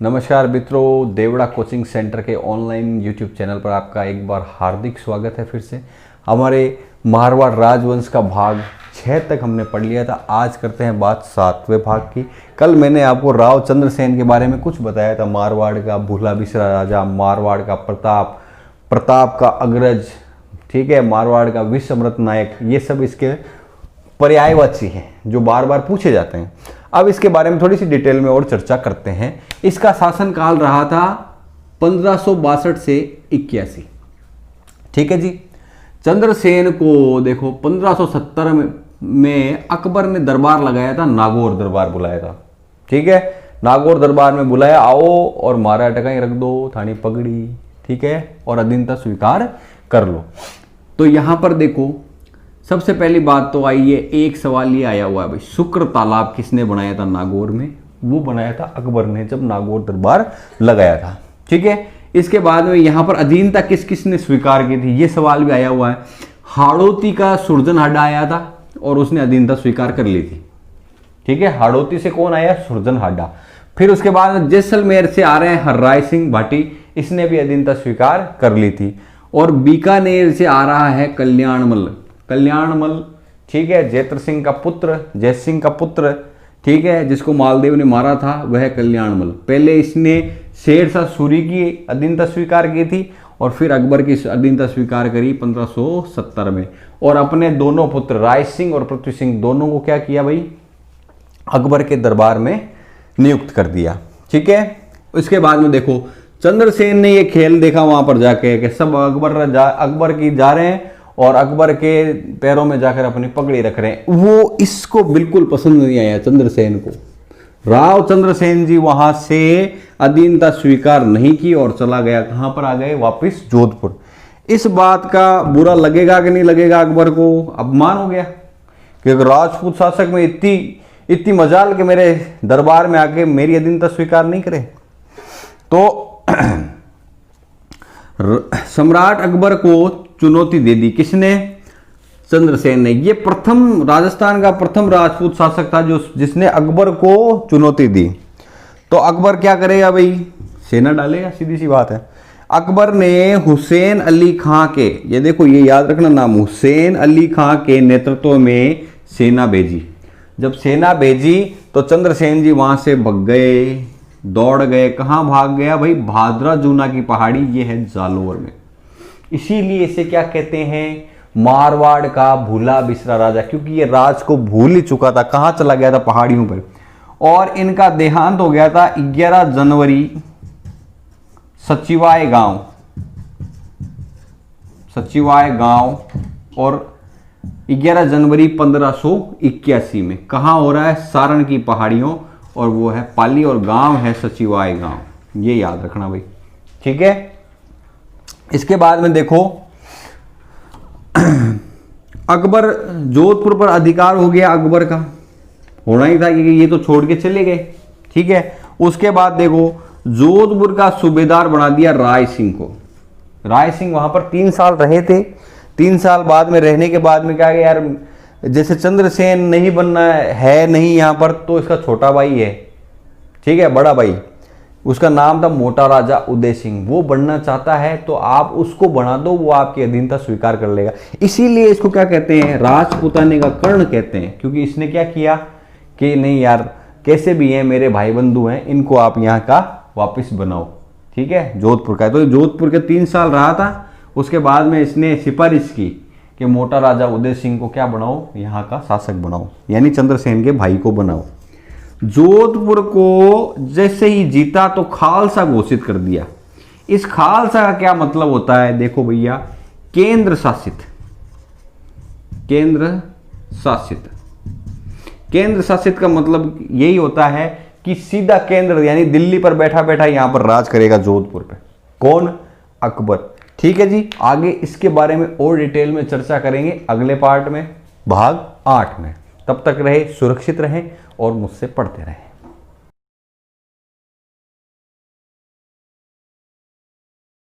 नमस्कार मित्रों, Devda coaching centre के ऑनलाइन यूट्यूब चैनल पर आपका एक बार हार्दिक स्वागत है। फिर से हमारे मारवाड़ राजवंश का भाग 6 तक हमने पढ़ लिया था। आज करते हैं बात 7वें भाग की। कल मैंने आपको राव चंद्रसेन के बारे में कुछ बताया था। मारवाड़ का भूला बिसरा राजा, मारवाड़ का प्रताप, प्रताप का अग्रज, ठीक है, मारवाड़ का विषअमृत नायक, ये सब इसके पर्यायवाची हैं जो बार बार पूछे जाते हैं। अब इसके बारे में थोड़ी सी डिटेल में और चर्चा करते हैं। इसका शासनकाल रहा था 1562 से 81। ठीक है जी। चंद्रसेन को देखो 1570 में अकबर ने दरबार लगाया था, नागौर दरबार बुलाया था। ठीक है, नागौर दरबार में बुलाया, आओ और मारा टकाई रख दो, थानी पगड़ी, ठीक है, और अधीनता स्वीकार कर लो। तो यहां पर देखो सबसे पहली बात तो आई है, एक सवाल ये आया हुआ है भाई, शुक्र तालाब किसने बनाया था नागौर में? वो बनाया था अकबर ने, जब नागौर दरबार लगाया था। ठीक है, इसके बाद में यहां पर अधीनता किस किसने स्वीकार की थी, ये सवाल भी आया हुआ है। हाड़ौती का सुरजनहाड़ा आया था और उसने अधीनता स्वीकार कर ली थी। ठीक है, हाड़ौती से कौन आया? सुरजनहाड़ा। फिर उसके बाद जैसलमेर से आ रहे हैं हरराय सिंह भाटी, इसने भी अधीनता स्वीकार कर ली थी। और बीकानेर से आ रहा है कल्याणमल, कल्याणमल, ठीक है, जैत्र सिंह का पुत्र, जय सिंह का पुत्र, ठीक है, जिसको मालदेव ने मारा था, वह कल्याणमल। पहले इसने शेरशाह सूरी की अधीनता स्वीकार की थी और फिर अकबर की अधीनता स्वीकार करी 1570 में। और अपने दोनों पुत्र राय सिंह और पृथ्वी सिंह दोनों को क्या किया भाई? अकबर के दरबार में नियुक्त कर दिया। ठीक है, इसके बाद में देखो चंद्रसेन ने ये खेल देखा वहां पर जाके कि सब अकबर की जा रहे हैं और अकबर के पैरों में जाकर अपनी पगड़ी रख रहे हैं। वो इसको बिल्कुल पसंद नहीं आया चंद्रसेन को। राव चंद्रसेन जी वहां से अधीनता स्वीकार नहीं की और चला गया, कहां पर आ गए? वापस जोधपुर। इस बात का बुरा लगेगा कि नहीं लगेगा अकबर को? अपमान हो गया कि अगर राजपूत शासक में इतनी मजाल के मेरे दरबार में आके मेरी अधीनता स्वीकार नहीं करे। तो सम्राट अकबर को चुनौती दे दी, किसने? चंद्रसेन ने। ये प्रथम राजस्थान का प्रथम राजपूत शासक था जिसने अकबर को चुनौती दी। तो अकबर क्या करेगा भाई? सेना डालेगा, सीधी सी बात है। अकबर ने हुसैन अली खां के, ये देखो ये याद रखना नाम, हुसैन अली खां के नेतृत्व में सेना भेजी। जब सेना भेजी तो चंद्रसेन जी वहां से भग गए, दौड़ गए। कहां भाग गया भाई? भादरा जूना की पहाड़ी, ये है जालोर में। इसीलिए इसे क्या कहते हैं? मारवाड़ का भूला बिसरा राजा, क्योंकि ये राज को भूल ही चुका था। कहां चला गया था? पहाड़ियों पर। और इनका देहांत हो गया था 11 जनवरी सचिवाय गांव और 11 जनवरी 1581 में। कहां हो रहा है? सारण की पहाड़ियों, और वो है पाली, और गांव है सचिवाय गांव। ये याद रखना भाई। ठीक है, इसके बाद में देखो अकबर, जोधपुर पर अधिकार हो गया अकबर का, होना ही था कि ये तो छोड़ के चले गए। ठीक है, उसके बाद देखो जोधपुर का सूबेदार बना दिया राय सिंह को। राय सिंह वहां पर 3 साल रहे थे। 3 साल बाद में रहने के बाद में क्या है यार, जैसे चंद्रसेन नहीं बनना है नहीं यहां पर, तो इसका छोटा भाई है, ठीक है, बड़ा भाई, उसका नाम था मोटा राजा उदय सिंह। वो बनना चाहता है तो आप उसको बना दो, वो आपकी अधीनता स्वीकार कर लेगा। इसीलिए इसको क्या कहते हैं? राजपुताने का कर्ण कहते हैं, क्योंकि इसने क्या किया कि नहीं यार, कैसे भी हैं मेरे भाई बंधु हैं, इनको आप यहाँ का वापस बनाओ। ठीक है, जोधपुर का। तो जोधपुर के 3 साल रहा था। उसके बाद में इसने सिफारिश की कि मोटा राजा उदय सिंह को क्या बनाओ? यहाँ का शासक बनाओ, यानी चंद्रसेन के भाई को बनाओ। जोधपुर को जैसे ही जीता तो खालसा घोषित कर दिया। इस खालसा का क्या मतलब होता है? देखो भैया, केंद्र शासित, केंद्र शासित, केंद्र शासित का मतलब यही होता है कि सीधा केंद्र यानी दिल्ली पर बैठा बैठा यहां पर राज करेगा जोधपुर पे। कौन? अकबर। ठीक है जी, आगे इसके बारे में और डिटेल में चर्चा करेंगे अगले पार्ट में, भाग 8 में। तब तक रहे सुरक्षित रहें और मुझसे पढ़ते रहें।